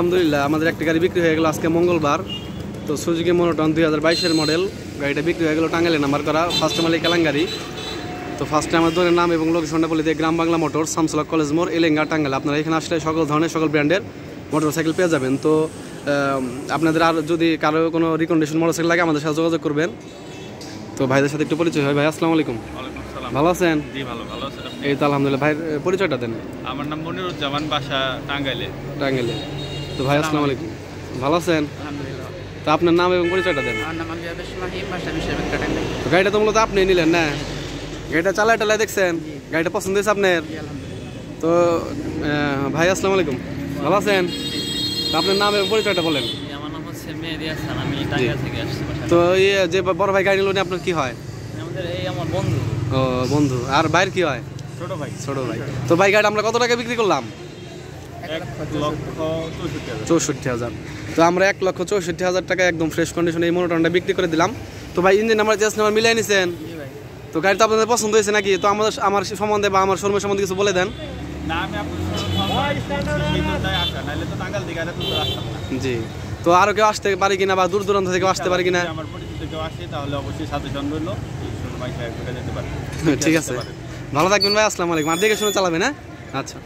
আলহামদুলিল্লাহ আমাদের একটা গাড়ি বিক্রি হয়ে গেল আজকে মঙ্গলবার। তো সুজুকি মনোটন 2022-এর মডেল গাড়িটা বিক্রি হয়ে গেল, টাঙ্গাইলে নাম্বার করা, ফার্স্ট মালিক কালাঙ্গারি। তো ফার্স্টে আমার দোকানের নাম এবং লোকেশনটা বলে দিয়ে গ্রাম বাংলা মোটর, শামসুল হক কলেজ মোড়, এলেঙ্গা, টাঙ্গাইল। আপনারা এখানে আসলে সকল ধরনের সকল ব্র্যান্ডের মোটরসাইকেল পেয়ে যাবেন। তো আপনাদের আর যদি কারো কোনো রিকন্ডিশন মোটরসাইকেল লাগে আমাদের সাথে যোগাযোগ করবেন। তো ভাইদের সাথে একটু পরিচয় হয়। ভাই আসসালামু আলাইকুম। ভালো আছেন? জি ভালো আছেন? এই তো আলহামদুলিল্লাহ। ভাইয়ের পরিচয়টা দেন। আমার নাম মনিরুজ্জামান, বাসা টাঙ্গাইলে। তো ভাই আসসালামু আলাইকুম, ভালো আছেন? আলহামদুলিল্লাহ। তো আপনার নাম এবং পরিচয়টা দেন। আমার নাম আলিয়াবেশ মাহিম, বাসা বিশ্ববিদ্যালয় টাঙ্গাইল। তো গাড়িটা তো মূলত আপনি নিলেন না? গাড়িটা চালায় দেখছেন? গাড়িটা পছন্দ হয়েছে আপনার? তো ভাই আসসালামু আলাইকুম, ভালো আছেন? তো আপনার নাম এবং পরিচয়টা বলেন। আমার নাম হচ্ছে মেহেদি হাসান, আমি টাঙ্গাইল থেকে আসছি। তো যে বড় ভাই গাড়ি নিল আপনার কি হয়? আমাদের আমার বন্ধু। ও বন্ধু। আর ভাইয়ের কি হয়? ছোট ভাই। তো ভাই গাড়ি আমরা কত টাকা বিক্রি করলাম? 1,64,000। তো আমরা 1,64,000 টাকা একদম ফ্রেশ কন্ডিশনে এই মনোটনটা বিক্রি করে দিলাম। তো ভাই ইঞ্জিন নাম্বার চেস নাম্বার মিলিয়ে নিছেন? তো গাড়ি তো আপনাদের পছন্দ হয়েছে নাকি? তো আমার সম্বন্ধে বা আমার শোরুমের সম্বন্ধে কিছু বলে দেন। জি। তো আরো কেউ আসতে পারে কিনা বা দূর দূরান্ত থেকে আসতে পারে কিনা? ঠিক আছে, ভালো থাকবেন ভাই, আসসালামু আলাইকুম। আর দেখে শুনে চালাবেন। হ্যাঁ, আচ্ছা।